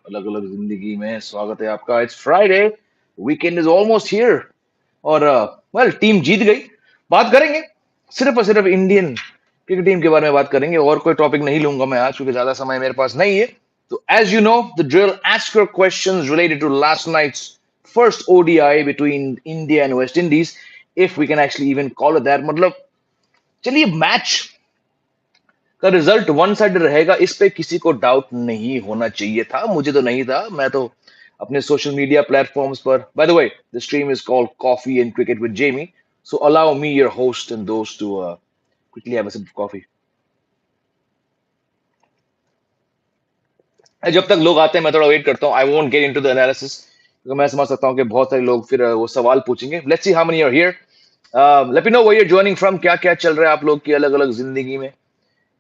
अलग अलग जिंदगी में स्वागत है आपका। It's Friday, weekend is almost here और वेल टीम जीत गई। बात करेंगे सिर्फ और सिर्फ इंडियन क्रिकेट टीम के बारे में बात करेंगे और कोई टॉपिक नहीं लूंगा मैं आज क्योंकि ज्यादा समय मेरे पास नहीं है। तो as you know the drill, ask your questions related to last night's first ODI between India and West Indies, if we can actually even call it that. मतलब चलिए, मैच का रिजल्ट वन साइड रहेगा, इस पे किसी को doubt नहीं होना चाहिए था। मुझे तो नहीं था। मैं तो अपने सोशल मीडिया प्लेटफॉर्म्स पर, by the way the stream is called coffee and cricket with Jamie, so allow me your host and दोस्त to quickly have a sip of coffee. जब तक लोग आते हैं मैं थोड़ा वेट करता हूँ। I won't get into the analysis क्योंकि मैं समझ सकता हूँ कि बहुत सारे लोग फिर वो सवाल पूछेंगे। Let's see how many are here. Let me know where you are joining from, क्या क्या चल रहा है आप लोग की अलग अलग जिंदगी में।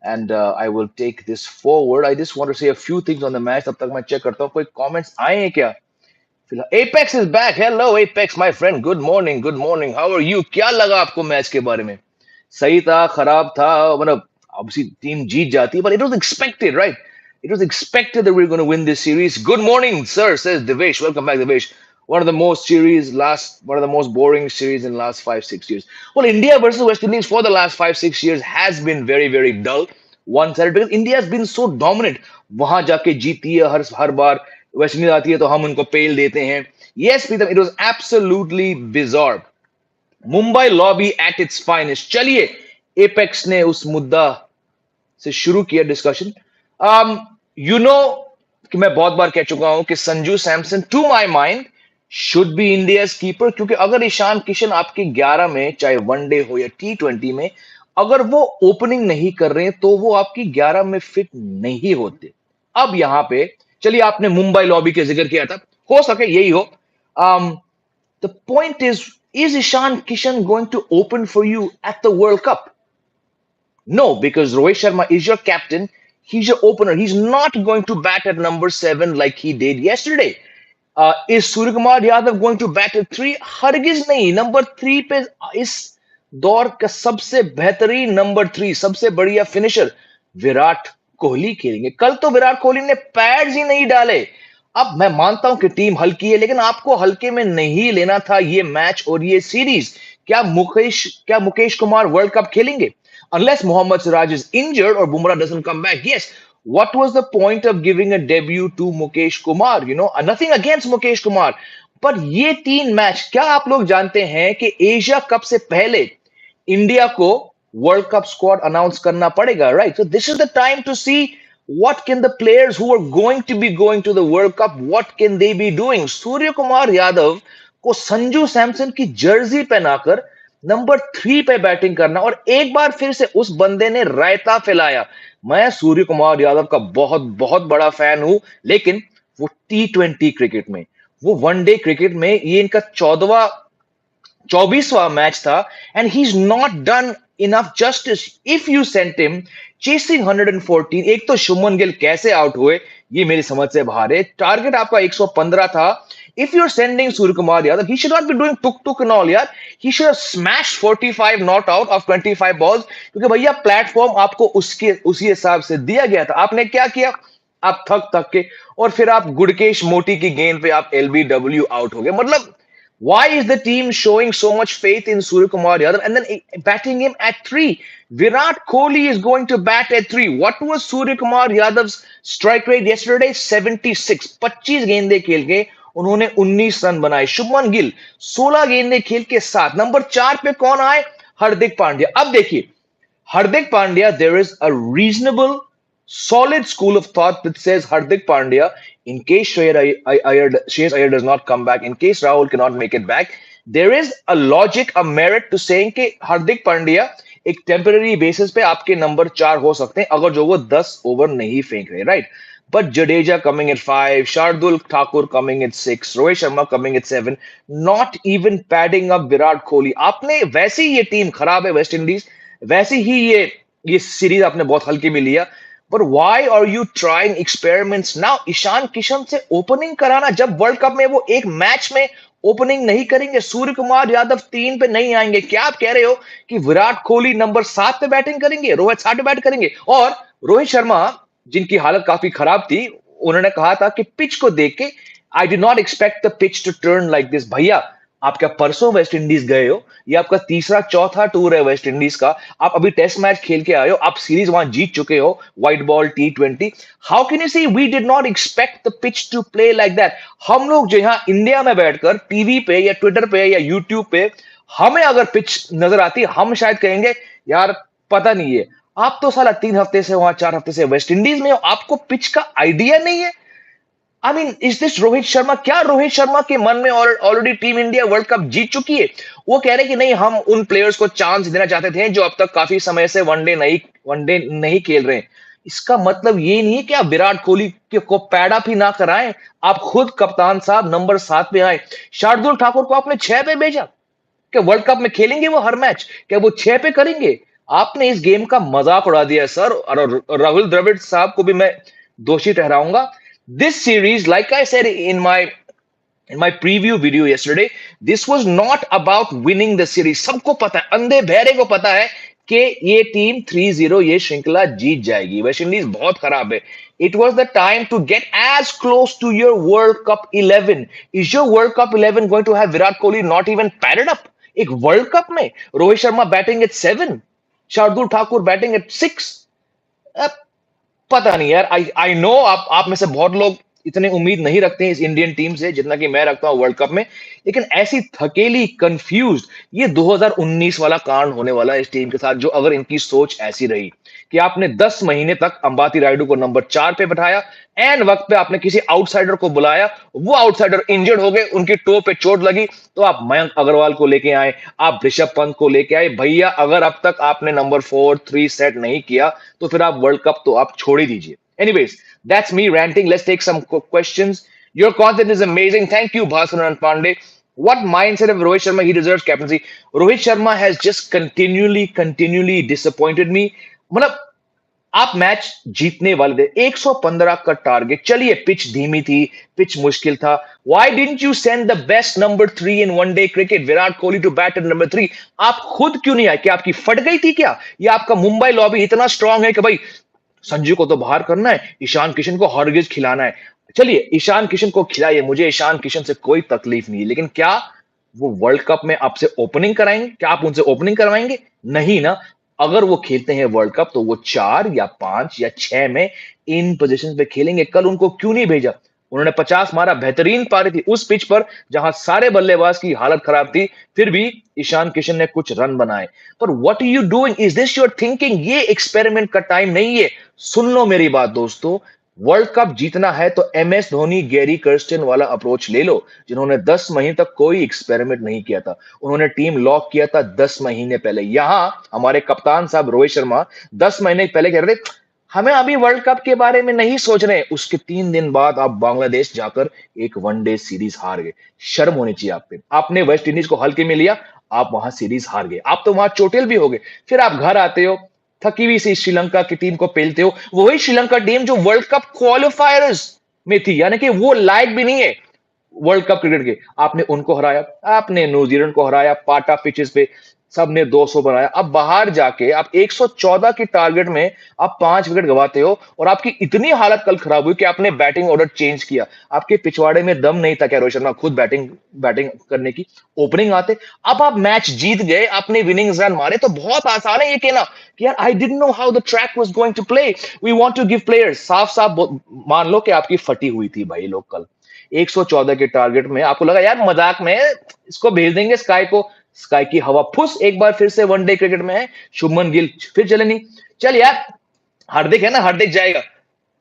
And I will take this forward. I just want to say a few things on the match. तब तक मैं चेक करता हूँ कोई comments आए हैं क्या। फिलहाल Apex is back. Hello Apex, my friend. Good morning. Good morning. How are you? क्या लगा आपको मैच के बारे में? सही था, खराब था? मतलब obviously टीम जीत जाती है, but it was expected, right? It was expected that we were going to win this series. Good morning, sir, says Devesh. Welcome back, Devesh. One of the most boring series in the last 5-6 years. Well, India versus West Indies for the last 5-6 years has been very, very dull, one-sided, because India has been so dominant. वहां जाके जीती है हर बार। West Indies आती है तो हम उनको पेल देते हैं। Yes, Pritam, it was absolutely bizarre. Mumbai lobby at its finest. चलिए, एपेक्स ने उस मुद्दा से शुरू किया डिस्कशन। यू नो कि मैं बहुत बार कह चुका हूं कि Sanju Samson to my mind should be India's keeper, क्योंकि अगर ईशान किशन आपके 11 में, चाहे वनडे हो या T20 में, अगर वो ओपनिंग नहीं कर रहे हैं तो वो आपकी 11 में फिट नहीं होते। अब यहां पे चलिए, आपने मुंबई लॉबी के जिक्र किया था, हो सके यही हो। The point is Ishan Kishan going to open for you at the World Cup? No, because Rohit Sharma is your captain. He's your opener. He's not going to bat at number 7 like he did yesterday. Is Suryakumar Yadav going to bat at 3? हरगिज नहीं। Number 3 पे इस दौर का सबसे बेहतरीन number 3, सबसे बढ़िया फिनिशर विराट कोहली खेलेंगे। कल तो विराट कोहली ने पैड्स ही नहीं डाले। अब मैं मानता हूं कि टीम हल्की है, लेकिन आपको हल्के में नहीं लेना था ये मैच और ये सीरीज। क्या मुकेश कुमार वर्ल्ड कप खेलेंगे unless Mohammad Siraj is injured or Bumrah doesn't come back? Yes. What was the point of giving a debut to Mukesh Kumar? You know, nothing against Mukesh Kumar, पर ये 3 match, क्या आप लोग जानते हैं कि Asia cup से पहले इंडिया को वर्ल्ड कप स्क्वाड अनाउंस करना पड़ेगा, right? So this is the time to see what can the players who are going to be going to the World Cup, what can they be doing? Surya Kumar Yadav को संजू सैमसन की Jersey पहनाकर number 3 पे batting करना, और एक बार फिर से उस बंदे ने रायता फैलाया। मैं सूर्य कुमार यादव का बहुत बहुत बड़ा फैन हूं, लेकिन वो T20 क्रिकेट में, वो वनडे क्रिकेट में ये इनका 24वां मैच था, and he is not done enough justice. If you sent him chasing 114, एक तो शुभमन गिल कैसे आउट हुए ये मेरी समझ से बाहर है। टारगेट आपका 115 था। If you're sending Suryakumar Yadav, he should not be doing tuk and all, यार। He should have smashed 45 not out of 25 balls, क्योंकि भैया प्लेटफॉर्म आपको उसी हिसाब से दिया गया था। आपने क्या किया? आप थक के और फिर आप गुड़केश मोटी की गेंद पे आप LBW आउट हो गए। मतलब why is the team showing so much faith in Suryakumar Yadav and then batting him at 3? Virat Kohli is going to bat at 3. What was Suryakumar Yadav's strike rate yesterday? 76. 25 गेंदें खेल के उन्होंने 19 run बनाए। शुभमन गिल 16 गेंदें खेल के साथ। Number 4 पे कौन आए? हार्दिक पांड्या। अब देखिए, Hardik Pandya, there is a reasonable solid school of thought that says Hardik Pandya, in case Shreyas Iyer does not come back, in case Rahul cannot make it back, there is a logic, a merit to saying कि Hardik Pandya एक temporary basis पे आपके number 4 हो सकते हैं अगर जो वो 10 ओवर नहीं फेंक रहे, right? But Jadeja coming at 5, Shardul Thakur coming at 6, Rohit Sharma coming at 7, not even padding up Virat Kohli. आपने वैसे ही ये टीम खराब है वेस्ट इंडीज, वैसे ही ये सीरीज आपने बहुत हल्के में लिया। But why are you trying experiments now? Ishan Kishan से ओपनिंग कराना, जब वर्ल्ड कप में वो एक मैच में ओपनिंग नहीं करेंगे। सूर्य कुमार यादव 3 पे नहीं आएंगे। क्या आप कह रहे हो कि विराट कोहली नंबर 7 पे बैटिंग करेंगे, रोहित 7 पे बैट करेंगे, और रोहित शर्मा जिनकी हालत काफी खराब थी, उन्होंने कहा था कि पिच को देख के I did not expect the pitch to turn like this. भैया आप क्या परसों वेस्ट इंडीज गए हो? ये आपका तीसरा चौथा टूर है वेस्ट इंडीज का। आप अभी टेस्ट मैच खेल के आए हो, आप सीरीज वहां जीत चुके हो, white ball T20। How can you say we did not expect the pitch to play like that? हम लोग जो यहाँ इंडिया में बैठकर टीवी पे या ट्विटर पे या यूट्यूब पे हमें अगर पिच नजर आती, हम शायद कहेंगे यार पता नहीं है। आप तो साला 3 हफ्ते से वहां, 4 हफ्ते से वेस्ट इंडीज में हो, आपको पिच का आइडिया नहीं है। I mean is this Rohit Sharma? क्या रोहित शर्मा के मन में already team India world cup जीत चुकी है? वो कह रहे हैं कि नहीं, हम उन प्लेयर्स को चांस देना चाहते थे जो अब तक काफी समय से वनडे नहीं खेल रहे हैं। इसका मतलब ये नहीं है कि आप विराट कोहली को पैड अप ही ना कराएं। आप खुद कप्तान साहब नंबर 7 पे आए। शार्दुल ठाकुर को आपने 6 पे भेजा। क्या वर्ल्ड कप में खेलेंगे वो हर मैच? क्या वो 6 पे करेंगे? आपने इस गेम का मजाक उड़ा दिया है सर। और राहुल द्रविड़ साहब को भी मैं दोषी ठहराऊंगा। This series, like I said in my preview video yesterday, this was not about winning the series. सबको पता है, अंधे बहरे को पता है कि ये टीम 3-0 ये श्रृंखला जीत जाएगी। वेस्ट इंडीज बहुत खराब है। It was the time to get as close to your World Cup 11. Is your World Cup 11 going to have Virat Kohli not even padded up? एक वर्ल्ड कप में Rohit Sharma batting at 7, Shardul Thakur batting at 6। पता नहीं यार। I know आप में से बहुत लोग इतने उम्मीद नहीं रखते हैं इस इंडियन टीम से जितना कि मैं रखता हूं वर्ल्ड कप में। लेकिन ऐसी थकेली, कंफ्यूज, ये 2019 वाला कांड होने वाला है इस टीम के साथ, जो अगर इनकी सोच ऐसी रही कि आपने 10 महीने तक अंबाती रायडू को नंबर 4 पे बैठाया, एंड वक्त पे आपने किसी आउटसाइडर को बुलाया, वो आउटसाइडर इंजर्ड हो गए, उनकी टो पे चोट लगी, तो आप मयंक अग्रवाल को लेके आए, आप ऋषभ पंत को लेके आए। भैया अगर अब तक आपने नंबर 4-3 सेट नहीं किया तो फिर आप वर्ल्ड कप तो आप छोड़ ही दीजिए। Anyways, that's me ranting. Let's take some questions. Your content is amazing. Thank you, Bhasan and Pandey. What mindset of Rohit Sharma? He deserves captaincy. Rohit Sharma has just continually disappointed me. मतलब आप match जीतने वाले थे, 115 का target. चलिए pitch धीमी थी, pitch मुश्किल था। Why didn't you send the best number 3 in one day cricket, Virat Kohli to bat at number 3? आप खुद क्यों नहीं आए? क्या आपकी फट गई थी क्या? या आपका मुंबई लॉबी इतना स्ट्रांग है कि भाई संजू को तो बाहर करना है, ईशान किशन को हरगिज खिलाना है? चलिए ईशान किशन को खिलाइए, मुझे ईशान किशन से कोई तकलीफ नहीं है, लेकिन क्या वो वर्ल्ड कप में आपसे ओपनिंग कराएंगे? क्या आप उनसे ओपनिंग करवाएंगे? नहीं ना। अगर वो खेलते हैं वर्ल्ड कप तो वो 4 या 5 या 6 में इन पोजीशन पे खेलेंगे। कल उनको क्यों नहीं भेजा? उन्होंने 50 मारा, बेहतरीन पारी थी उस पिच पर जहां सारे बल्लेबाज की हालत खराब थी, फिर भी ईशान किशन ने कुछ रन बनाए। पर what are you doing? Is this your thinking? ये एक्सपेरिमेंट का टाइम नहीं है। सुन लो मेरी बात दोस्तों, वर्ल्ड कप जीतना है तो MS धोनी, गैरी कर्स्टन वाला अप्रोच ले लो, जिन्होंने 10 महीने तक कोई एक्सपेरिमेंट नहीं किया था। उन्होंने टीम लॉक किया था 10 महीने पहले। यहां हमारे कप्तान साहब रोहित शर्मा 10 महीने पहले कह रहे थे हमें अभी वर्ल्ड कप के बारे में नहीं सोच रहे। उसके 3 दिन बाद आप बांग्लादेश जाकर एक वनडे सीरीज हार गए। शर्म होनी चाहिए आप पे। आपने वेस्ट इंडीज को हल्के में लिया, आप वहां सीरीज हार गए, आप तो वहां चोटिल भी हो गए। फिर आप घर आते हो, थकी हुई सी श्रीलंका की टीम को पेलते हो, वही श्रीलंका टीम जो वर्ल्ड कप क्वालिफायर्स में थी, यानी कि वो लायक भी नहीं है वर्ल्ड कप क्रिकेट के। आपने उनको हराया, आपने न्यूजीलैंड को हराया पाटा पिचेस पे, सबने 200 बनाया। अब बाहर जाके आप 114 की टारगेट में आप 5 विकेट गवाते हो, और आपकी इतनी हालत कल खराब हुई कि आपने बैटिंग ऑर्डर चेंज किया। आपके पिछवाड़े में दम नहीं था क्या रोहित शर्मा खुद बैटिंग बैटिंग करने की? ओपनिंग आते। अब आप मैच जीत गए, आपने विनिंग रन मारे, तो बहुत आसान है ये कहना कि यार I didn't know how the track was going to play, we want to give players. साफ साफ मान लो कि आपकी फटी हुई थी भाई लोग। कल 114 के टारगेट में आपको लगा यार मजाक में इसको भेज देंगे स्काई को, स्काई की हवा फुस एक बार फिर से वनडे क्रिकेट में है। शुभमन गिल फिर चले नहीं। चल यार हार्दिक है ना, हार्दिक जाएगा,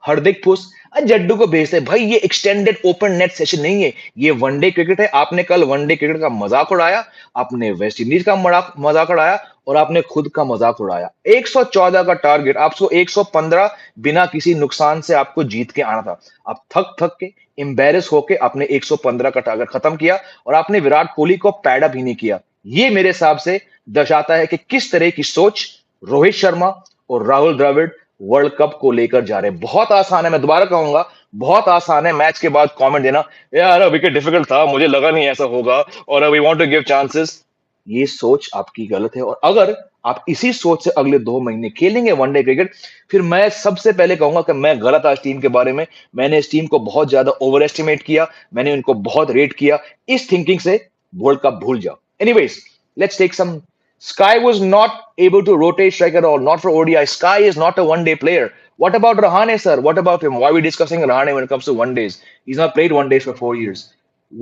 हार्दिक फुस, जड्डू को भेजते। भाई ये एक्सटेंडेड ओपन नेट सेशन नहीं है, ये वनडे क्रिकेट है। आपने कल वनडे क्रिकेट का मजाक उड़ाया, आपने वेस्ट इंडीज का मजाक उड़ाया, और आपने खुद का मजाक उड़ाया। 114 का टारगेट, आपको 115 बिना किसी नुकसान से आपको जीत के आना था। आप थक थक के एम्बेरस होके आपने 115 का टारगेट खत्म किया, और आपने विराट कोहली को पैड अप ही नहीं किया। ये मेरे हिसाब से दर्शाता है कि किस तरह की सोच रोहित शर्मा और राहुल द्रविड़ वर्ल्ड कप को लेकर जा रहे हैं। बहुत आसान है, मैं दोबारा कहूंगा, बहुत आसान है मैच के बाद कमेंट देना, यार विकेट डिफिकल्ट था, मुझे लगा नहीं ऐसा होगा, और we want to give chances. ये सोच आपकी गलत है। और अगर आप इसी सोच से अगले 2 महीने खेलेंगे वनडे क्रिकेट। फिर मैं सबसे पहले कहूंगा कि मैं गलत था इस टीम के बारे में। मैंने इस टीम को बहुत ज्यादा ओवर एस्टिमेट किया, मैंने उनको बहुत रेट किया। इस थिंकिंग से वर्ल्ड कप भूल जाओ। Anyways, let's take some. Sky was not able to rotate strike at all, not for ODI. Sky is not a one-day player. What about Rahane, sir? What about him? Why are we discussing Rahane when it comes to one days? He's not played one days for 4 years.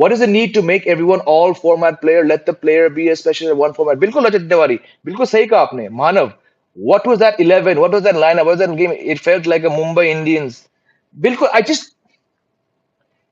What is the need to make everyone all format player? Let the player be a special one format. बिल्कुल रजत तिवारी, बिल्कुल सही कहा आपने। मानव, what was that 11? What was that lineup? What was that game? It felt like a Mumbai Indians. बिल्कुल, I just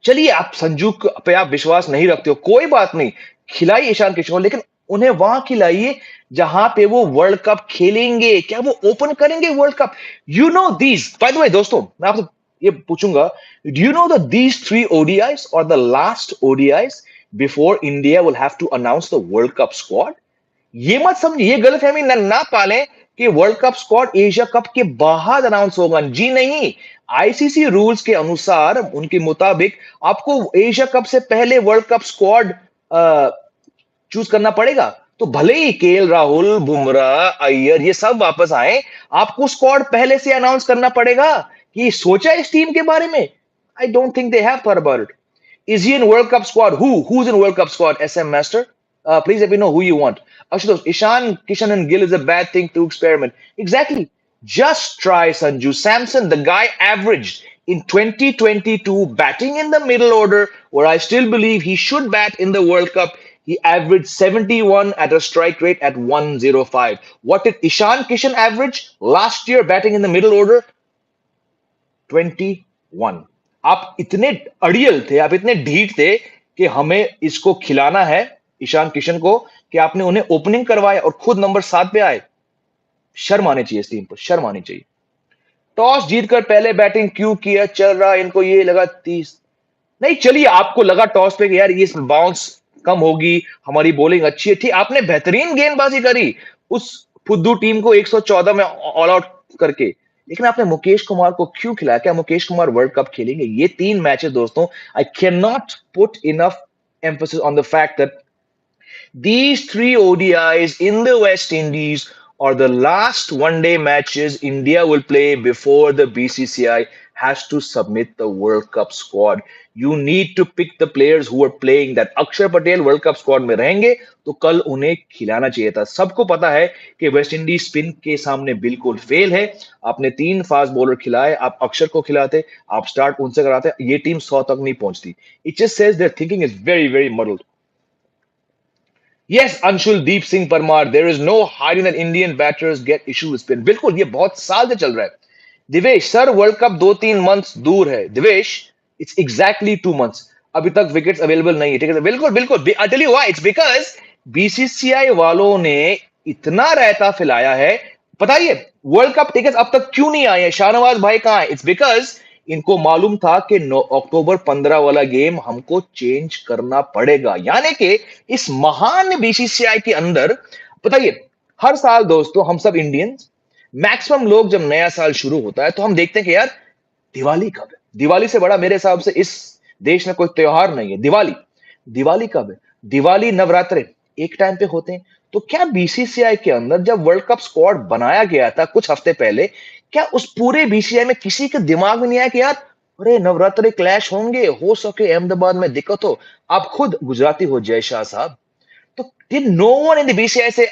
चलिए आप संजू पे आप विश्वास नहीं रखते हो, कोई बात नहीं, खिलाइए ईशान किशन को, लेकिन उन्हें वहां खिलाइए जहां पे वो वर्ल्ड कप खेलेंगे। क्या वो ओपन करेंगे World Cup? You know these, by the way दोस्तों, मैं आपसे ये पूछूंगा, do you know the these 3 ODIs और the last ODIs before India will have to announce the World Cup squad? ये मत समझिए, ये गलतफहमी ना पालें कि World Cup squad Asia Cup के बाद अनाउंस होगा। जी नहीं, आईसीसी रूल्स के अनुसार, उनके मुताबिक आपको एशिया कप से पहले वर्ल्ड कप स्क्वाड चूज करना पड़ेगा। तो भले ही केएल राहुल, बुमराह, अय्यर ये सब वापस आए, आपको स्क्वाड पहले से अनाउंस करना पड़ेगा। कि सोचा इस टीम के बारे में? I don't think they have thought about it. Is he in World Cup squad? Who's in World Cup squad? SM Master. Please let me know who you want. Ashutosh, Ishan, Kishan, and Gill is a bad thing to experiment. Exactly. Just try Sanju Samson. The guy averaged in 2022 batting in the middle order, where I still believe he should bat in the World Cup. He averaged 71 at a strike rate at 105. What did Ishan Kishan average last year batting in the middle order? 21. आप इतने अड़ियल थे, आप इतने ढीठ थे कि हमें इसको खिलाना है ईशान किशन को, कि आपने उन्हें ओपनिंग करवाया और खुद नंबर 7 पे आए। शर्म आनी चाहिए इस टीम पर, शर्म आनी चाहिए। टॉस जीतकर पहले बैटिंग क्यों किया? चल रहा इनको ये लगा 30। नहीं, चलिए आपको लगा टॉस पे कि यार ये बाउंस कम होगी, हमारी बॉलिंग अच्छी है, ठीक, आपने बेहतरीन गेंदबाजी करी उस फुद्दू टीम को 114 में ऑल आउट करके, लेकिन आपने मुकेश कुमार को क्यों खिलाया? क्या मुकेश कुमार वर्ल्ड कप खेलेंगे? ये 3 मैचेस दोस्तों, I can not put enough emphasis on the fact that these 3 ODIs in the West Indies are the last one-day matches India will play before the BCCI has to submit the World Cup squad. You need to pick the players who are playing that. अक्षर Patel world Cup squad में रहेंगे तो कल उन्हें खिलाना चाहिए था। सबको पता है कि वेस्ट इंडीज स्पिन के सामने बिल्कुल फेल है। आपने 3 फास्ट बॉलर खिलाए, आप अक्षर को खिलाते, आप स्टार्ट उनसे कराते, ये टीम 100 तक नहीं पहुंचती। It just says there thinking is very very muddled. Yes, Anshul Deep Singh Parmar, there is no hiding that Indian batters get issue with spin. बिल्कुल, ये बहुत साल से चल रहा है। Divesh sir, world cup 2-3 months दूर है। दिवेश, इट्स एग्जैक्टली 2 मंथ्स, अभी तक विकेट्स अवेलेबल नहीं है, ठीक है? बिल्कुल बिल्कुल, I tell you why, it's because BCCI वालों ने इतना रायता फैलाया है। बताइए वर्ल्ड कप टिकट अब तक क्यों नहीं आए हैं? शाहनवाज भाई कहां है? इट्स बिकॉज इनको मालूम था कि अक्टूबर 15 वाला गेम हमको चेंज करना पड़ेगा। यानी कि इस महान बीसीसीआई के अंदर, बताइए, हर साल दोस्तों हम सब इंडियंस, मैक्सिमम लोग जब नया साल शुरू होता है तो हम देखते हैं कि यार दिवाली कब है? दिवाली से बड़ा मेरे हिसाब से इस देश में कोई त्योहार नहीं है। दिवाली, दिवाली कब है? दिवाली नवरात्रे एक टाइम पे होते हैं। तो क्या बीसीसीआई के अंदर जब वर्ल्ड कप स्क्वाड बनाया गया था कुछ हफ्ते पहले, क्या उस पूरे बीसीसीआई में किसी के दिमाग में नहीं आया कि यार अरे नवरात्रे क्लैश होंगे, हो सके अहमदाबाद में दिक्कत हो? आप खुद गुजराती हो जय शाह साहब, तो did no one in the BCCI से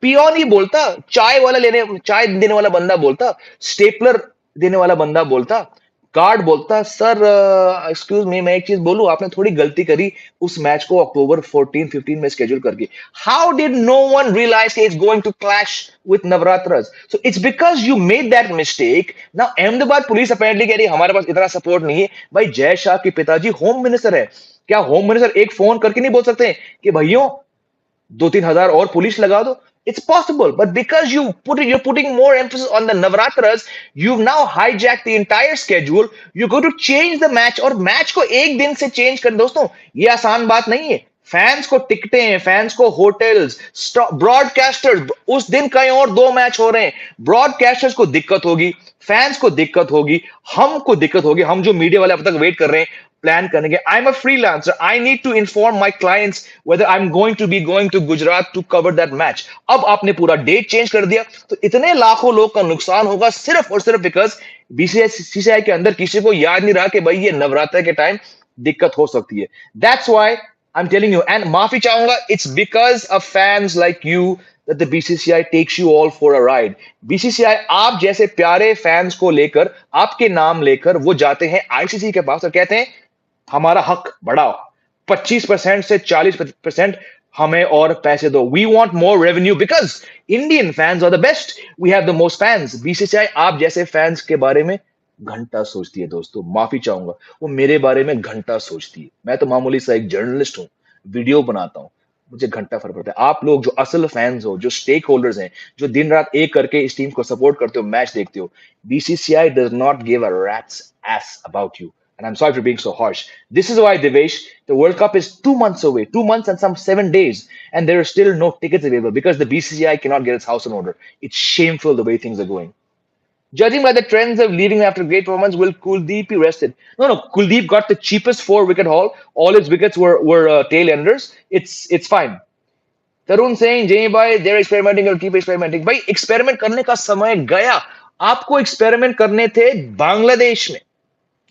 पियोन ही बोलता, चाय देने वाला बंदा बोलता, स्टेपलर देने वाला बंदा बोलता, कार्ड बोलता, सर एक्सक्यूज मी, मैं एक चीज बोलूं, आपने थोड़ी गलती करी उस मैच को अक्टूबर 14-15 में स्केड्यूल करके। How did no one realize it's going to clash with Navratras? So it's because you made that mistake. Now Ahmedabad police apparently कह रही है हमारे पास इतना सपोर्ट नहीं है। भाई जय शाह के पिताजी होम मिनिस्टर है, क्या होम मिनिस्टर एक फोन करके नहीं बोल सकते कि भाइयों 2-3 हजार और पुलिस लगा दो? It's possible, but because you're putting more emphasis on the Navratras, you've now hijacked the entire schedule. You're going to change the match, और मैच को एक दिन से चेंज कर, दोस्तों ये आसान बात नहीं है। फैंस को टिकटें, फैंस को होटल्स, ब्रॉडकास्टर्स, उस दिन कहीं और दो मैच हो रहे हैं, ब्रॉडकास्टर्स को दिक्कत होगी, फैंस को दिक्कत होगी, हमको दिक्कत होगी, हम जो मीडिया वाले अब तक वेट कर रहे हैं प्लान करने के। I am a freelancer, I need to inform my clients whether I am going to be going to Gujarat to cover that match. अब आपने पूरा डेट चेंज कर दिया तो इतने लाखों लोग का नुकसान होगा सिर्फ और सिर्फ बिकॉज बीसीसीआई के अंदर किसी को याद नहीं रहा कि भाई ये नवरात्र के टाइम दिक्कत हो सकती है। That's why I'm telling you, and माफी चाहूंगा, it's because of fans like you that the BCCI takes you all for a ride. BCCI आप जैसे प्यारे फैंस को लेकर, आपके नाम लेकर वो जाते हैं आईसीसी के पास और कहते हैं हमारा हक बढ़ाओ, 25% से 40% हमें और पैसे दो। We want more revenue because Indian fans are the best, we have the most fans. BCCI आप जैसे फैंस के बारे में घंटा सोचती है दोस्तों, माफी चाहूंगा, वो मेरे बारे में घंटा सोचती है। मैं तो मामूली सा एक जर्नलिस्ट हूँ, वीडियो बनाता हूँ, मुझे घंटा फर्क पड़ता है। आप लोग जो असल फैंस हो, जो स्टेक होल्डर्स हैं, जो दिन रात एक करके इस टीम को सपोर्ट करते हो, मैच देखते हो, BCCI does not give a rats S about you. And I'm sorry for being so harsh. This is why, Devesh, the World Cup is 2 months away, 2 months and some 7 days, and there are still no tickets available because the BCCI cannot get its house in order. It's shameful the way things are going. Judging by the trends of leaving after great performance, will Kuldeep be rested? No, no. Kuldeep got the cheapest 4 wicket haul. All his wickets were tail enders. It's fine. Tarun saying, Jay bhai, they're experimenting. I'll keep experimenting. भाई experiment करने का समय गया. आपको experiment करने थे बांग्लादेश में,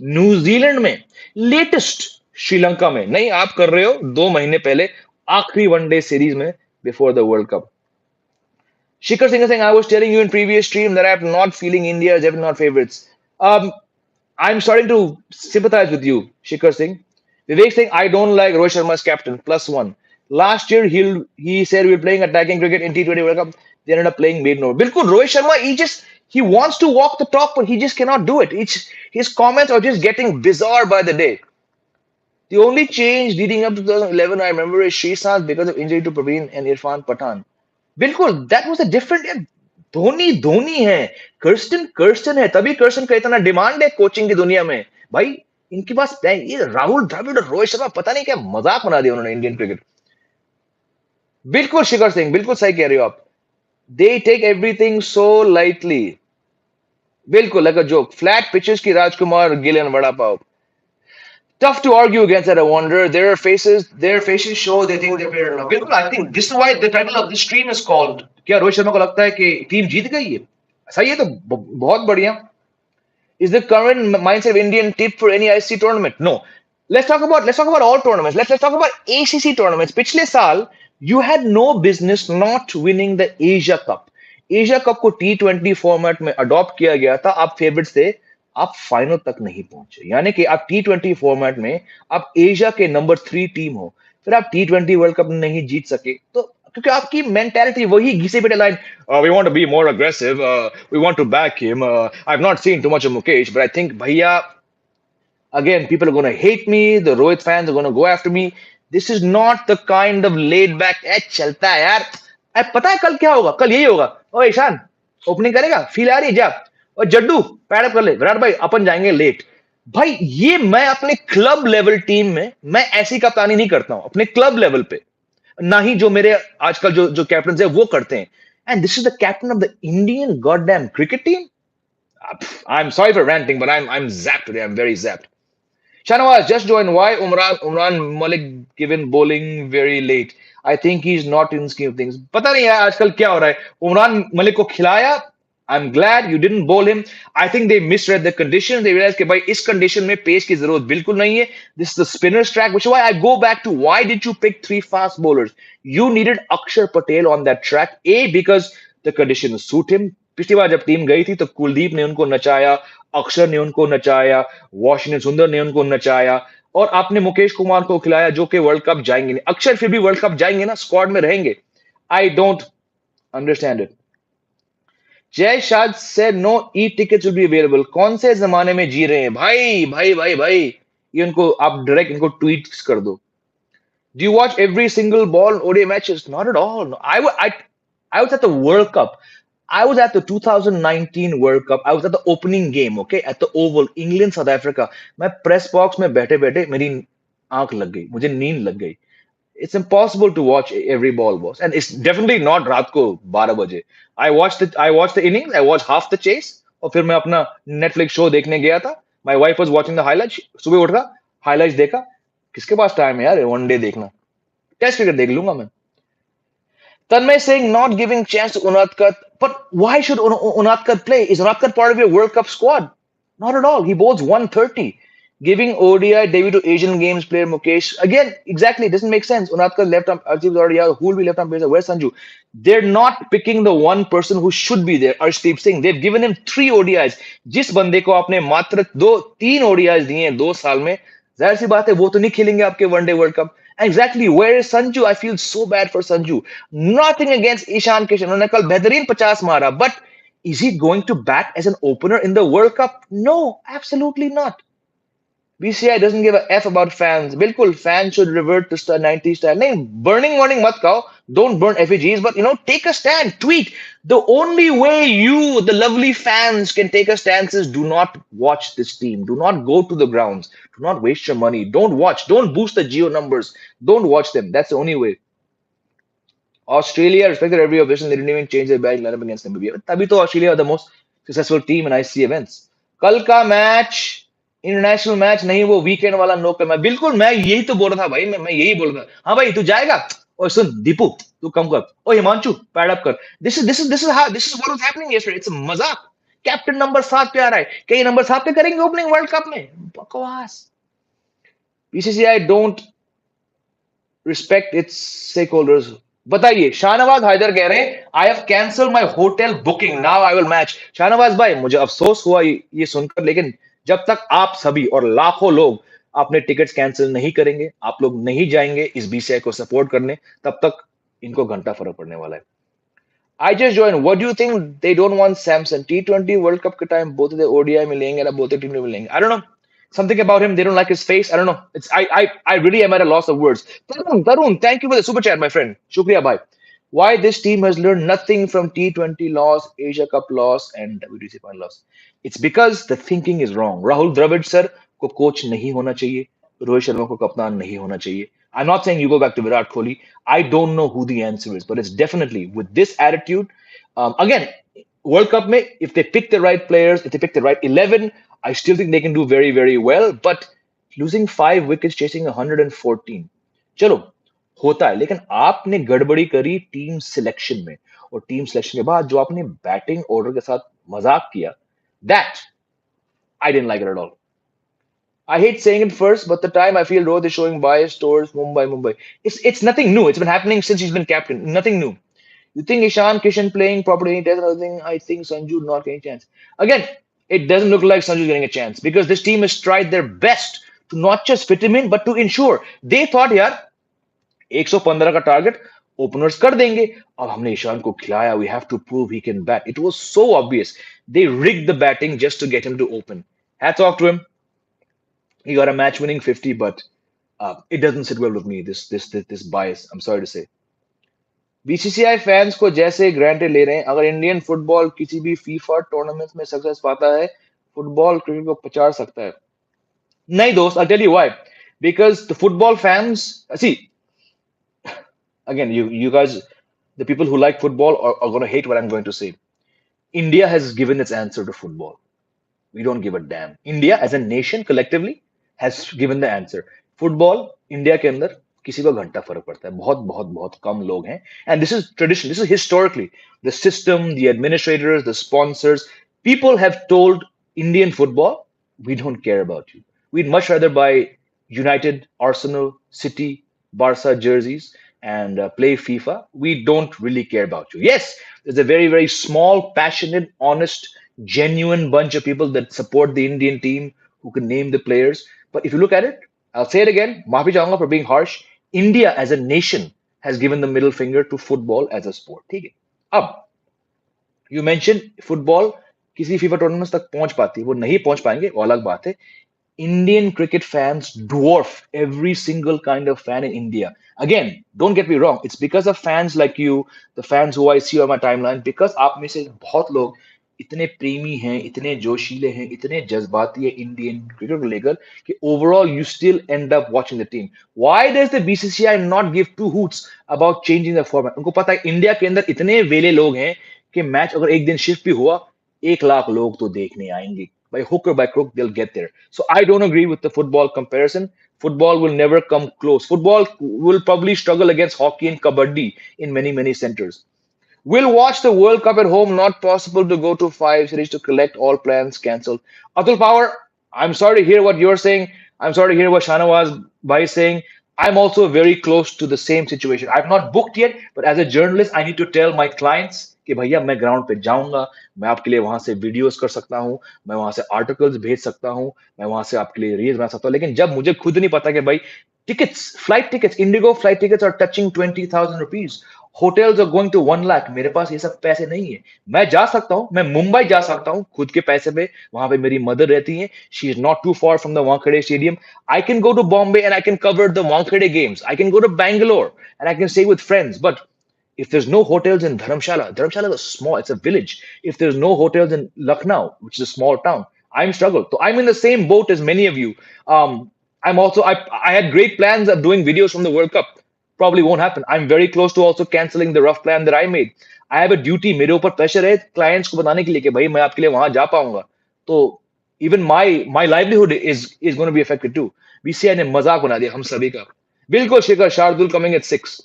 New Zealand में, लेटेस्ट श्रीलंका में। नहीं, आप कर रहे हो 2 महीने पहले आखिरी वनडे सीरीज में before the World cup. Shikhar Singh is saying, I was telling you in previous stream that I'm not feeling India as ever not favorites. I'm starting to sympathize with you, Shikhar Singh. Vivek saying, I don't like Rohit Sharma as captain, +1. Last year, he said we were playing attacking cricket in T20 World Cup. They ended up playing maiden over. Bilkul, Rohit Sharma, he wants to walk the talk, but he just cannot do it. His comments are just getting bizarre by the day. The only change leading up to 2011, I remember, is Shrikant because of injury to Praveen and Irfan Pathan. बिल्कुल, that was a different यार। धोनी धोनी है, Kirsten Kirsten है, तभी Kirsten का इतना demand है coaching की दुनिया में। भाई इनके पास ये राहुल द्रविड़ और रोहित शर्मा पता नहीं क्या मजाक बना दिया उन्होंने इंडियन क्रिकेट। बिल्कुल शिखर सिंह, बिल्कुल सही कह रहे हो आप। They take everything so lightly. बिल्कुल like a joke. Flat pitches की राजकुमार गिलन vada pav. Tough to argue against that, I wonder. Their faces show they think they're better enough. बिल्कुल, I think this is why the title of this stream is called, क्या रोहित शर्मा को लगता है कि team जीत गई है? सही है, तो बहुत बढ़िया। Is the current mindset of Indian tip for any ICC tournament? No. Let's talk about all tournaments. Let's talk about ACC tournaments. पिछले साल you had no business not winning the Asia Cup. Asia Cup को T20 format में adopt किया गया था, आप favourite थे, आप फाइनल तक नहीं पहुंचे। यानी कि आप T20 फॉर्मेट में आप एशिया के नंबर 3 टीम हो, फिर आप T20 वर्ल्ड कप नहीं जीत सके, तो क्योंकि आपकी मेंटालिटी वही घिसे पिटे line, we want to be more aggressive, we want to back him, I have not seen too much of Mukesh, but I think भैया again people are going to hate me, the Rohit fans are going to go after me. This is not the kind of laid back चलता है यार। पता है कल क्या होगा? कल यही होगा, ओ ईशान ओपनिंग करेगा, फील आ रही है जा, और जड्डू पैडअप कर ले, विराट भाई अपन जाएंगे लेट। भाई ये मैं अपने क्लब लेवल टीम में मैं ऐसी कप्तानी नहीं करता हूं, अपने क्लब लेवल पे, ना ही जो मेरे आजकल जो कैप्टन है वो करते हैं। And this is the captain of the Indian goddamn cricket team. I am sorry for ranting but I am zapped today. I'm very zapped. Shanawaz just joined. Why Umran Malik given bowling very late? I think he's not in scheme of things. पता नहीं यार आजकल क्या हो रहा है। उमरान मलिक को खिलाया, I'm glad you didn't bowl him. I think they misread the conditions. They realized कि भाई इस condition में पेस की जरूरत बिल्कुल नहीं है. This is the spinner's track, which is why I go back to why did you pick 3 fast bowlers? You needed Akshar Patel on that track. A, because the conditions suit him. पिछली बार जब team गई थी तो कुलदीप ने उनको नचाया, अक्षर ने उनको नचाया, वॉशिंगटन सुंदर ने उनको नचाया, और आपने मुकेश कुमार को खिलाया जो कि वर्ल्ड कप जाएंगे नहीं। अक्षर फिर भी वर्ल्ड कप जाएंगे ना, स्क्वाड में रहेंगे। I don't understand it. Jay Shah से no e tickets will be available. कौन से जमाने में जी रहे हैं भाई भाई भाई भाई, ये उनको आप डायरेक्ट इनको ट्वीट कर दो। Do you watch every single ball ODI matches? Not at all. No. I was at the World Cup. I was at the 2019 World Cup. I was at the opening game, okay, at the Oval, England, South Africa. मैं press box में बैठे बैठे मेरी आंख लग गई, मुझे नींद लग गई। It's impossible to watch every ball, boss, and it's definitely not रात को 12 बजे. I watched the innings, I watched half the chase, और फिर मैं अपना Netflix शो देखने गया था. My wife was watching the highlights. सुबह उठा, highlights देखा. किसके पास टाइम है यार वनडे देखना? टेस्ट क्रिकेट देख लूंगा मैं. Tanmay saying not giving chance to Unadkat, but why should Unadkat play? Is Unadkat part of your World Cup squad? Not at all. He bowls 130. Giving ODI debut to Asian Games player Mukesh. Again, exactly, it doesn't make sense. Unadkat left arm, Archie's already out. Who will be left arm player? Where's Sanju? They're not picking the one person who should be there, Arshdeep Singh. They've given him 3 ODIs. जिस बंदे को आपने मात्र 3 ODIs दिए हैं 2 साल में, जाहिर सी बात है वो तो नहीं खेलेंगे आपके one day world cup. Exactly, where is Sanju? I feel so bad for Sanju. Nothing against Ishan Kishan. उन्होंने कल बेहतरीन 50 मारा, but is he going to bat as an opener in the World Cup? No, absolutely not. BCI doesn't give a F about fans. बिल्कुल, fans should revert to 90s style. नहीं, burning मत खाओ. Don't burn effigies, but take a stand. Tweet. The only way you, the lovely fans, can take a stance is do not watch this team. Do not go to the grounds. Do not waste your money. Don't watch. Don't boost the geo numbers. Don't watch them. That's the only way. Australia respected every opposition. They didn't even change their batting lineup against Namibia. तभी तो Australia are the most successful team in IC events. कल का match international match नहीं, वो weekend वाला no कर. मैं बिल्कुल, मैं यही तो बोल रहा था भाई. मैं यही बोल रहा था. हाँ भाई तू जाएगा. ओए सुन दीपू, तू कम कर. ओ हिमांशु पैड अप कर. This is what was happening yesterday. It's a मजाक. कैप्टन नंबर 7 पे आ रहा है. क्या ये नंबर 7 पे करेंगे ओपनिंग वर्ल्ड कप में? बकवास. BCCI don't respect it's stakeholders. बताइए, शाहनवाज हैदर कह रहे हैं I have cancel my hotel booking, now I will match. Shahnawaz भाई, मुझे अफसोस हुआ ये सुनकर, लेकिन जब तक आप सभी और लाखों लोग अपने टिकट्स कैंसिल नहीं करेंगे, आप लोग नहीं जाएंगे इस बीसीआई को सपोर्ट करने, तब तक इनको घंटा फर्क पड़ने वाला है. I just joined. What do you think they don't want Samson? T20 World Cup के टाइम बोलते थे ODI में लेंगे ना, बोलते टीम में लेंगे. I don't know. Something about him. They don't like his face. I don't know. I really am at a loss of words. Tarun, thank you for the super chat, my friend. Shukriya, bhai. Why this team has learned nothing from T20 loss, Asia Cup loss, and WTC final loss? It's because the thinking is wrong. Rahul Dravid sir को coach नहीं होना चाहिए. रोहित शर्मा को कप्तान नहीं होना चाहिए. I'm not saying you go back to Virat Kohli. I don't know who the answer is, but it's definitely with this attitude. Again, World Cup, mein, if they pick the right players, if they pick the right 11, I still think they can do very, very well. But losing 5 wickets chasing 114, चलो होता है. लेकिन आपने गड़बड़ी करी team selection में, और team selection के बाद जो आपने बैटिंग ऑर्डर के साथ मजाक किया, that I didn't like it at all. I hate saying it first, but the time I feel Rohit is showing bias towards Mumbai. It's nothing new. It's been happening since he's been captain. Nothing new. You think Ishan Kishan playing properly? There's another thing. I think Sanju not getting a chance. Again, it doesn't look like Sanju's getting a chance because this team has tried their best to not just fit him in, but to ensure. They thought, यार 115 का target openers कर देंगे. अब हमने ईशान को खिलाया. We have to prove he can bat. It was so obvious. They rigged the batting just to get him to open. Hats off to him. He got a match-winning 50, but it doesn't sit well with me. This bias. I'm sorry to say. BCCI fans को जैसे granted ले रहे हैं. अगर Indian football किसी भी FIFA tournament में success पाता है, फुटबॉल क्रिकेट को पछाड़ सकता है. नहीं दोस्त, I'll tell you why. Because the football fans, see, again, you guys, the people who like football are going to hate what I'm going to say. India has given its answer to football. We don't give a damn. India as a nation collectively has given the answer. Football, India के अंदर किसी को घंटा फर्क पड़ता है. बहुत बहुत बहुत कम लोग हैं. And this is tradition. This is historically. The system, the administrators, the sponsors, people have told Indian football, we don't care about you. We'd much rather buy United, Arsenal, City, Barca jerseys and play FIFA. We don't really care about you. Yes, there's a very, very small, passionate, honest, genuine bunch of people that support the Indian team who can name the players. But if you look at it, I'll say it again, maafi chahunga for being harsh. India as a nation has given the middle finger to football as a sport. ठीक है. अब you mentioned football किसी FIFA tournaments तक पहुंच पाती, वो नहीं पहुंच पाएंगे, वो अलग बात है. Indian cricket fans dwarf every single kind of fan in India. Again, don't get me wrong. It's because of fans like you, the fans who I see on my timeline, because आप में से बहुत लोग इतने प्रेमी हैं, इतने जोशीले हैं, इतने जज्बाती है इंडियन क्रिकेट को लेकर कि overall you still end up watching the team. Why does the BCCI not give two hoots about changing the format? उनको पता है इंडिया के अंदर इतने वेले लोग हैं कि मैच अगर एक दिन शिफ्ट भी हुआ, 1 लाख लोग तो देखने आएंगे. By hook or by crook, they'll get there. So I don't agree with the football comparison. Football will never come close. Football will probably struggle against hockey and kabaddi in many, many centers. We'll watch the World Cup at home. Not possible to go to 5 cities to collect all plans cancelled. Atul Power, I'm sorry to hear what you're saying. I'm sorry to hear what Shanawaz Bhai is saying. I'm also very close to the same situation. I've not booked yet, but as a journalist, I need to tell my clients कि भैया मैं ground पे जाऊंगा, मैं आपके लिए वहां से वीडियोस कर सकता हूं, मैं वहां से आर्टिकल्स भेज सकता हूं, मैं वहां से आपके लिए रील्स बना सकता हूं. लेकिन जब मुझे खुद नहीं पता कि भाई tickets, flight tickets, IndiGo flight tickets are touching 20,000 rupees, hotels are going to 1 lakh, मेरे पास ये सब पैसे नहीं है. मैं जा सकता हूँ, मैं मुंबई जा सकता हूँ खुद के पैसे पे, वहां पे मेरी मदर रहती है, she is not too far from the Wankhede stadium. I can go to Bombay and I can cover the Wankhede games, I can go to Bangalore and I can stay with friends. But if there's no hotels in Dharamshala is a small, it's a village. If there's no hotels in Lucknow, which is a small town, I'm struggled. So I'm in the same boat as many of you. I had great plans of doing videos from the World Cup. Probably won't happen. I'm very close to also canceling the rough plan that I made. I have a duty. मेरे ऊपर pressure है clients को बताने के लिए कि भाई मैं आपके लिए वहां जा पाऊंगा. तो even my livelihood is going to be affected too. BCI ने मजाक बना दिया हम सभी का. बिल्कुल शिखर, शार्दुल coming at 6.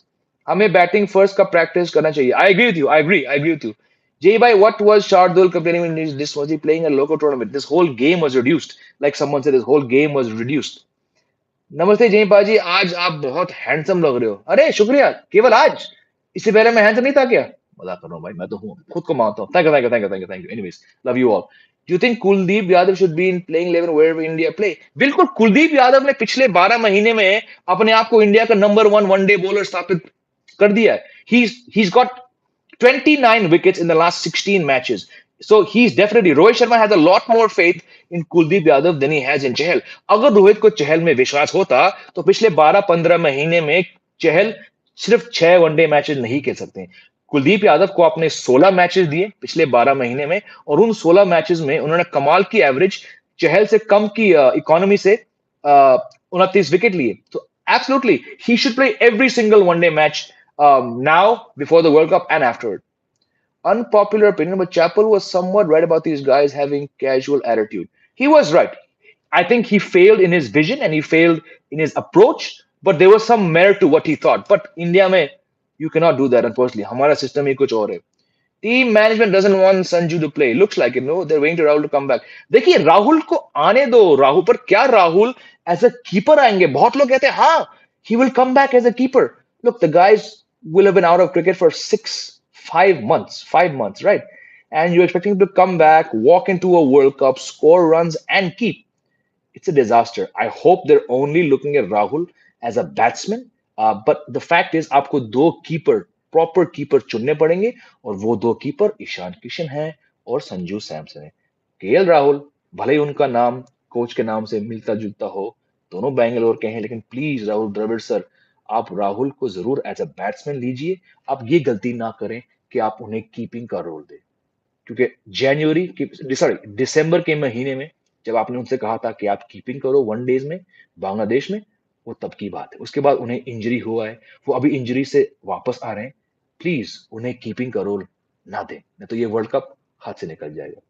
हमें बैटिंग फर्स्ट का प्रैक्टिस करना चाहिए. I agree with you, I agree with you. Jay bhai, what was Shardul complaining when this was he playing a local tournament? This whole game was reduced. Like someone said, this whole game was reduced. नमस्ते जय पाजी, आज आप बहुत handsome लग रहे हो. अरे शुक्रिया, केवल आज, इससे पहले मैं हैंडसम नहीं था क्या? मजाक कर रहा हूँ भाई, मैं तो हूँ, खुद को मानता हूँ. Thank you. Anyways, love you all. Do you think Kuldeep Yadav should be in playing 11 where India play? बिल्कुल, कुलदीप यादव ने पिछले 12 महीने में अपने आप को इंडिया का नंबर 1 वनडे बॉलर स्थापित कर दिया है. He's got 29 wickets in the last 16 matches. So he's definitely, Rohit Sharma has a lot more faith in Kuldeep Yadav than he has in Chahal. अगर रोहित को चहल में विश्वास होता तो पिछले 12-15 महीने में चहल सिर्फ 6 वनडे मैचेस नहीं खेल सकते हैं. कुलदीप यादव को आपने 16 मैचेस दिए पिछले 12 महीने में, और उन 16 मैचेस में उन्होंने कमाल की एवरेज, चहल से कम की इकोनॉमी से 29 विकेट लिए. तो absolutely, he should play every single one day match now, before the World Cup, and afterward. Unpopular opinion, but Chappell was somewhat right about these guys having casual attitude. He was right. I think he failed in his vision and he failed in his approach, but there was some merit to what he thought. But India mein, you cannot do that, unfortunately. Hamara system hi kuch aur hai. Team management doesn't want Sanju to play. Looks like it, no? They're waiting to Rahul to come back. देखिए राहुल को आने दो. राहुल पर क्या Rahul as a keeper आएंगे? बहुत लोग कहते हैं हाँ, he will come back as a keeper. Look, the guys will have been out of cricket for 5 months, right? And you're expecting him to come back, walk into a World Cup, score runs, and keep. It's a disaster. I hope they're only looking at Rahul as a batsman. But the fact is, आपको दो keeper, proper keeper चुनने पड़ेंगे, और वो दो keeper Ishan Kishan हैं और संजू सैमसन है. केएल राहुल, भले ही उनका नाम कोच के नाम से मिलता जुलता हो, दोनों बैंगलोर के हैं, लेकिन प्लीज राहुल द्रविड़ सर, आप राहुल को जरूर एज अ बैट्समैन लीजिए. आप ये गलती ना करें कि आप उन्हें कीपिंग का रोल दें, क्योंकि दिसंबर के महीने में जब आपने उनसे कहा था कि आप कीपिंग करो वनडेज में बांग्लादेश में, वो तब की बात है. उसके बाद उन्हें इंजरी हुआ है, वो अभी इंजरी से वापस आ रहे हैं. प्लीज उन्हें कीपिंग का रोल ना दें, नहीं तो ये वर्ल्ड कप हाथ से निकल जाएगा.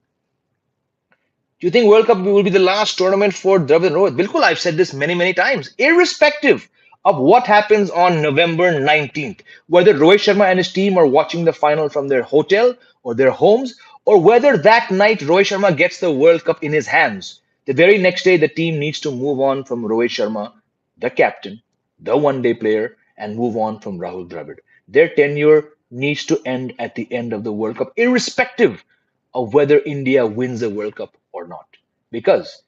Do you think World Cup will be the last tournament for Dravid and Rohit? Bilkul, I've said this many, many times. Irrespective of what happens on November 19th, whether Rohit Sharma and his team are watching the final from their hotel or their homes, or whether that night Rohit Sharma gets the World Cup in his hands, the very next day the team needs to move on from Rohit Sharma, the captain, the one-day player, and move on from Rahul Dravid. Their tenure needs to end at the end of the World Cup, irrespective of whether India wins the World Cup or not. Because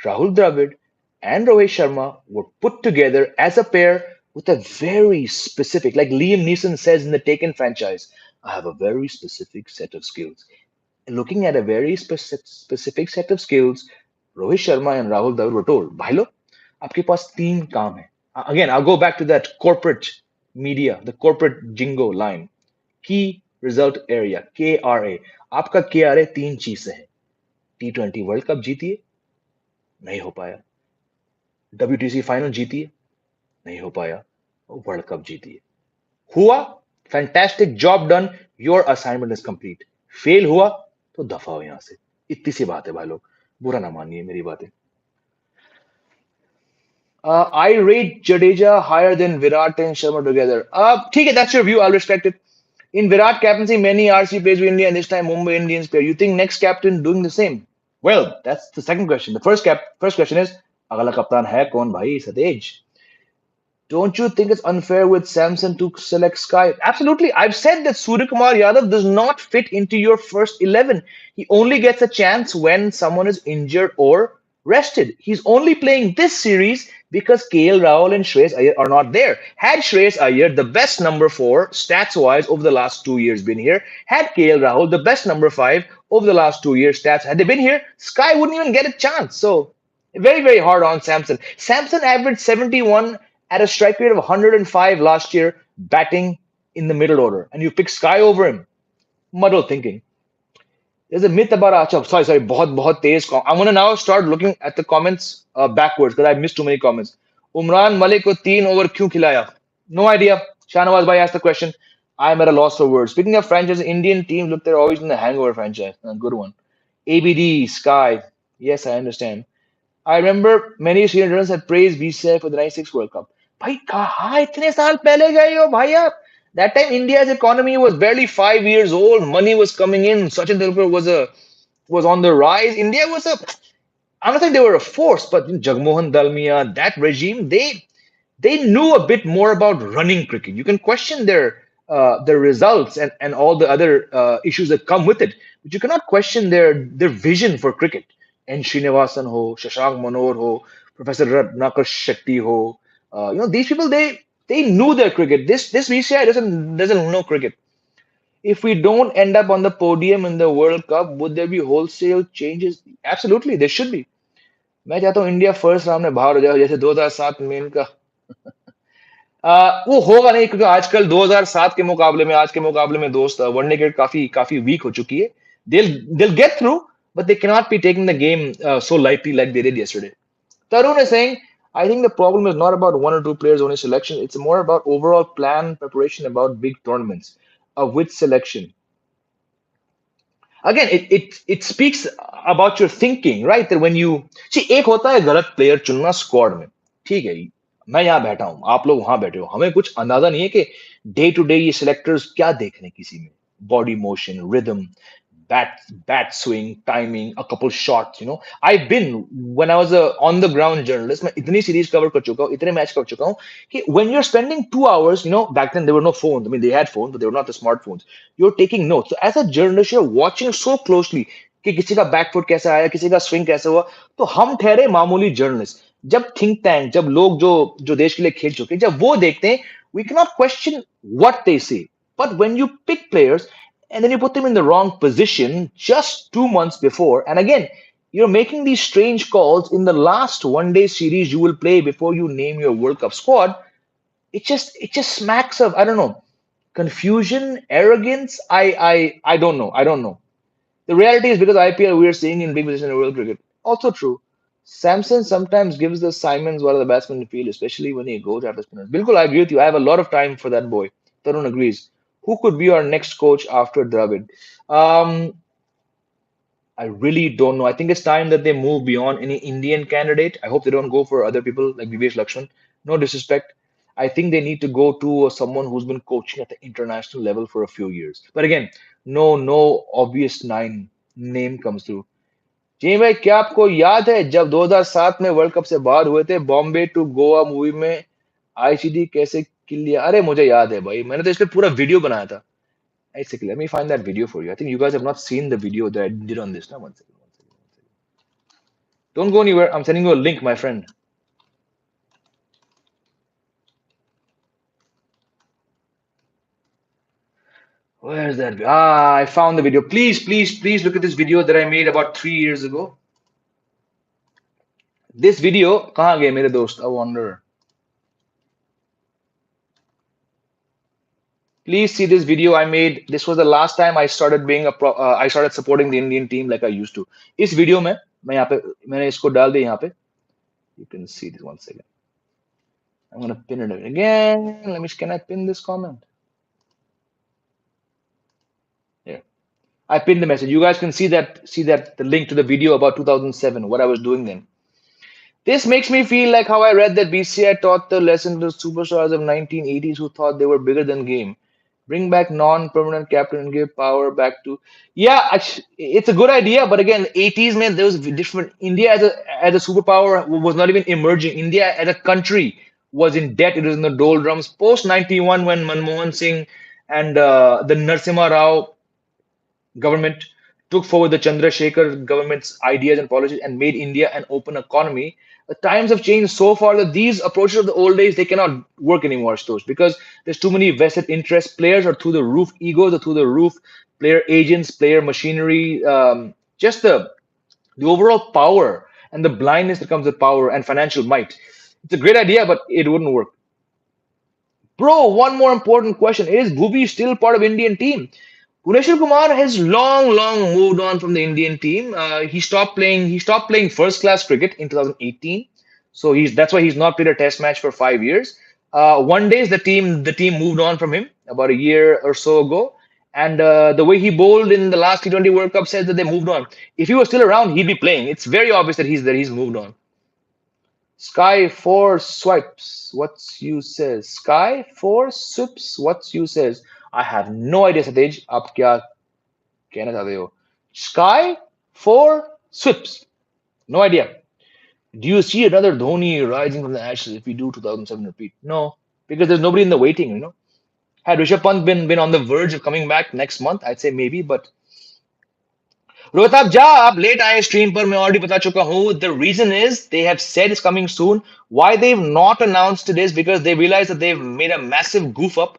Rahul Dravid and Rohit Sharma were put together as a pair with a very specific, like Liam Neeson says in the Taken franchise, I have a very specific set of skills. Looking at a very specific set of skills, Rohit Sharma and Rahul Dravid were told, भाई लो, आपके पास तीन काम है. Again, I'll go back to that corporate media, the corporate jingo line. Key result area KRA। आपका KRA तीन चीज से है। T20 वर्ल्ड कप जीतिए, नहीं हो पाया। WTC फाइनल जीतिए, नहीं हो पाया। वर्ल्ड कप जीतिए, हुआ, fantastic job done, your assignment is complete. Fail हुआ तो दफा हो यहां से। इतनी सी बात है भाई लोग, बुरा ना मानिए मेरी बातें। I rate Jadeja higher than Virat and Sharma together. ठीक है, that's your view. I'll respect it. In Virat captaincy, many RC plays with India, and this time Mumbai Indians player. You think next captain doing the same? Well, that's the second question. The first question is, अगला कप्तान है कौन भाई Satej? Don't you think it's unfair with Samson to select Sky? Absolutely. I've said that Suryakumar Yadav does not fit into your first 11. He only gets a chance when someone is injured or rested. He's only playing this series because KL Rahul and Shreyas Iyer are not there. Had Shreyas Iyer, the best number 4 stats wise over the last 2 years, been here, had KL Rahul, the best number 5 over the last 2 years stats, had they been here, Sky wouldn't even get a chance. So very, very hard on Samson. Samson averaged 71 at a strike rate of 105 last year, batting in the middle order. And you pick Sky over him. Muddled thinking. There's a myth about Achab. Sorry, बहुत तेज. I'm gonna now start looking at the comments backwards because I missed too many comments. Umran Malik को 3 over क्यों खिलाया? No idea. Shahnawaz Bhai asked the question. I'm at a loss for words. Speaking of franchise, Indian teams look they're always in the hangover franchise. A good one. ABD Sky. Yes, I understand. I remember many senior journalists had praised BCI for the 96 World Cup. भाई कहाँ इतने साल पहले गए हो भाई आप? That time India's economy was barely 5 years old. Money was coming in. Sachin Tendulkar was on the rise. India was a. I'm not saying they were a force, but Jagmohan Dalmia, that regime, they knew a bit more about running cricket. You can question their results and all the other issues that come with it, but you cannot question their vision for cricket. And Srinivasan ho, Shashank Manohar ho, Professor Ratnakar Shetty ho, these people they knew their cricket. This VCI doesn't know cricket. If we don't end up on the podium in the World Cup, would there be wholesale changes? Absolutely, there should be. मैं चाहता हूँ India first round में बाहर हो जाए जैसे 2007 में इनका वो होगा नहीं क्योंकि आजकल 2007 के मुकाबले में आज के मुकाबले में दोस्त वनडे क्रिकेट काफी काफी वीक हो चुकी है they'll get through but they cannot be taking the game so lightly like they did yesterday. Tarun is saying I think the problem is not about one or two players only selection, it's more about overall plan preparation about big tournaments of which selection. Again it speaks about your thinking, right? That when you see एक होता है गलत player चुनना squad में, ठीक है, मैं यहाँ बैठा हूं आप लोग वहां बैठे हो, हमें कुछ अंदाजा नहीं है कि डे टू डे ये सिलेक्टर्स क्या देख रहे हैं किसी में, body motion, rhythm, bat swing, timing, a couple shots. I've been when I was a on the ground journalist, मैं इतनी सीरीज कवर कर चुका हूँ, इतने मैच कर चुका हूँ कि when you're spending 2 hours, back then there were no phones. I mean, they had phones, but they were not the smartphones. You're taking notes. So as a journalist, you're watching so closely कि किसी का back foot कैसा आया, किसी का swing कैसा हुआ, तो हम ठहरे मामूली जर्नलिस्ट। जब थिंक टैंक, जब लोग जो जो देश के लिए खेल चुके हैं, जब वो देखते हैं, we cannot question what they say. But when you pick players and then you put them in the wrong position just 2 months before, and again, you're making these strange calls in the last one-day series you will play before you name your World Cup squad. It just smacks of, I don't know, confusion, arrogance. I don't know. I don't know. The reality is because IPL we are seeing in big position in world cricket. Also true. Samson sometimes gives the Simons one of the batsmen in the field, especially when he goes after spinners. Bilkul, I agree with you. I have a lot of time for that boy. Tarun agrees. Who could be our next coach after Dravid? Um, I really don't know. I think it's time that they move beyond any Indian candidate. I hope they don't go for other people like Vivesh Lakshman. No disrespect. I think they need to go to someone who's been coaching at the international level for a few years. But again, no obvious name comes through. जी भाई, क्या आपको याद है जब 2007 में world cup से बाहर हुए थे, बॉम्बे टू गोवा मूवी में आईसीडी कैसे किल लिया? अरे मुझे याद है भाई, मैंने तो इस पे पूरा वीडियो बनाया था। One second, let me find that video for you. I think you guys have not seen the video that I did on this. Now, one second, one second, one second. Don't go anywhere. I'm sending you a link, my friend. Where is that? I found the video. Please look at this video that I made about 3 years ago. This video, कहाँ गए मेरे दोस्त? I wonder. Please see this video I made. This was the last time I started being I started supporting the Indian team like I used to. इस video में मैं यहाँ पे मैंने इसको डाल दिया यहाँ पे. You can see this one second. I'm gonna pin it again. Can I pin this comment? Yeah. I pinned the message. You guys can see that the link to the video about 2007, what I was doing then. This makes me feel like how I read that BCI taught the lesson to superstars of 1980s who thought they were bigger than game. Bring back non-permanent captain and give power back to. Yeah, it's a good idea, but again, 80s man, there was different. India as a superpower was not even emerging. India as a country was in debt. It was in the doldrums. Post 91, when Manmohan Singh and the Narasimha Rao government took forward the Chandrasekhar government's ideas and policies and made India an open economy. The times have changed so far that these approaches of the old days they cannot work anymore, Stosh, because there's too many vested interests. Players are through the roof, egos are through the roof. Player agents, player machinery, just the overall power and the blindness that comes with power and financial might. It's a great idea, but it wouldn't work. Bro, one more important question. Is Bhuvi still part of Indian team? Bhuvneshwar Kumar has long moved on from the Indian team. He stopped playing. He stopped playing first-class cricket in 2018. So that's why he's not played a Test match for 5 years. One day, the team moved on from him about a year or so ago, and the way he bowled in the last T20 World Cup says that they moved on. If he was still around, he'd be playing. It's very obvious that he's moved on. Sky four swipes. What's you says? Sky four swips. What's you says? I have no idea, Satej. आप क्या कहना चाहते हो? Sky four swips. No idea. Do you see another Dhoni rising from the ashes if we do 2007 repeat? No, because there's nobody in the waiting. Had Rishabh Pant been on the verge of coming back next month, I'd say maybe, but Rohit आप जा आप late आए stream पर मैं already बता चुका हूं the reason is they have said it's coming soon why they have not announced this because they realize that they've made a massive goof up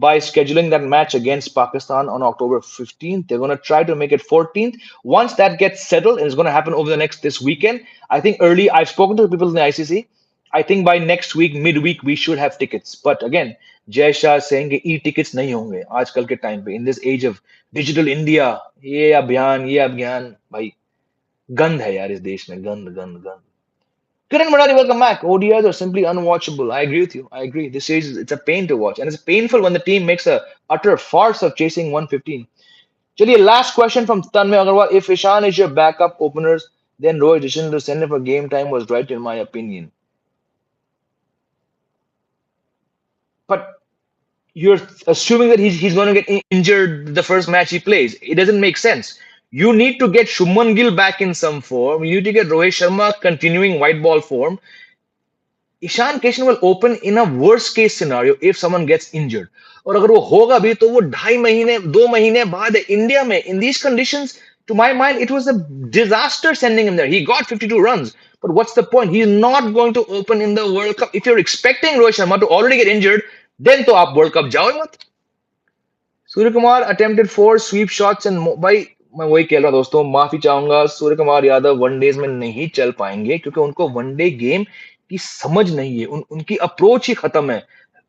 by scheduling that match against Pakistan on October 15th. They're going to try to make it 14th. Once that gets settled, and it's going to happen over this weekend, I think I've spoken to people in the ICC. I think by next week, midweek, we should have tickets. But again, Jay Shah is saying कि e-tickets नहीं होंगे आजकल के time पे in this age of digital India. ये अभियान भाई गंद है यार इस देश में गंद गंद गंद. Kiran Madani, welcome back. ODIs are simply unwatchable. I agree with you. I agree. This age, it's a pain to watch. And it's painful when the team makes a utter farce of chasing 115. Chaliye, last question from Tanmay Agarwal. If Ishan is your backup openers, then Rohit decision to send him for game time was right in my opinion. But you're assuming that he's going to get injured the first match he plays. It doesn't make sense. You need to get Shubman Gill back in some form. You need to get Rohit Sharma continuing white ball form. Ishan Kishan will open in a worst case scenario if someone gets injured. और अगर वो होगा भी तो वो 2.5 महीने 2 महीने बाद है इंडिया में. In these conditions, to my mind, it was a disaster sending him there. He got 52 runs. But what's the point? He's not going to open in the World Cup. If you're expecting Rohit Sharma to already get injured, then तो आप World Cup जाओ मत. Suryakumar attempted 4 sweep shots and भाई मैं वही कह रहा हूँ दोस्तों माफी चाहूंगा सूर्यकुमार यादव वनडेज में नहीं चल पाएंगे क्योंकि उनको वनडे गेम की समझ नहीं है उनकी अप्रोच ही खत्म है.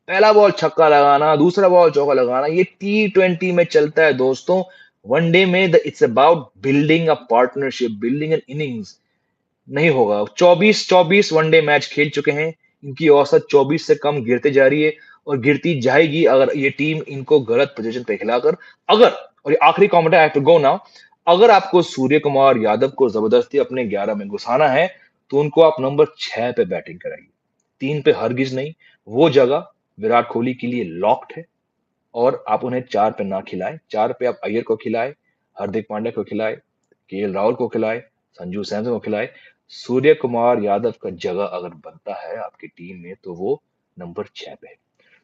पहला बॉल छक्का लगाना दूसरा बॉल चौका लगाना ये T20 में चलता है दोस्तों. वनडे में it's about building a partnership building an innings. नहीं होगा. 24 वनडे मैच खेल चुके हैं. इनकी औसत 24 से कम गिरते जा रही है और गिरती जाएगी अगर ये टीम इनको गलत पोजीशन पे खिलाकर. अगर और ये आखिरी कमेंट है I have to go now. अगर आपको सूर्य कुमार यादव को जबरदस्ती अपने 11 में घुसाना है तो उनको आप नंबर 6 पे बैटिंग कराइए. 3 पे हरगिज नहीं. वो जगह विराट कोहली के लिए लॉक्ड है और आप उन्हें 4 पे ना खिलाएं. 4 पे आप अय्यर को खिलाएं, हार्दिक पांड्या को खिलाएं, केएल राहुल को खिलाएं, संजू सैमसन को खिलाएं. सूर्य कुमार यादव का जगह अगर बनता है आपकी टीम में तो वो नंबर 6 पे है.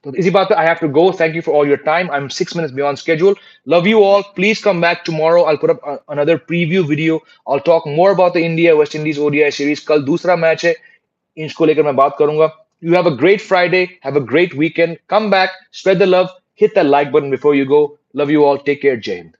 तो इसी बात पे I have to go. Thank you for all your time. I'm 6 minutes beyond schedule. Love you all. Please come back tomorrow. I'll put up another preview video. I'll talk more about the India West Indies ODI series. कल दूसरा match है. इसको लेकर मैं बात करूंगा. You have a great Friday. Have a great weekend. Come back. Spread the love. Hit that like button before you go. Love you all. Take care. Jai Hind.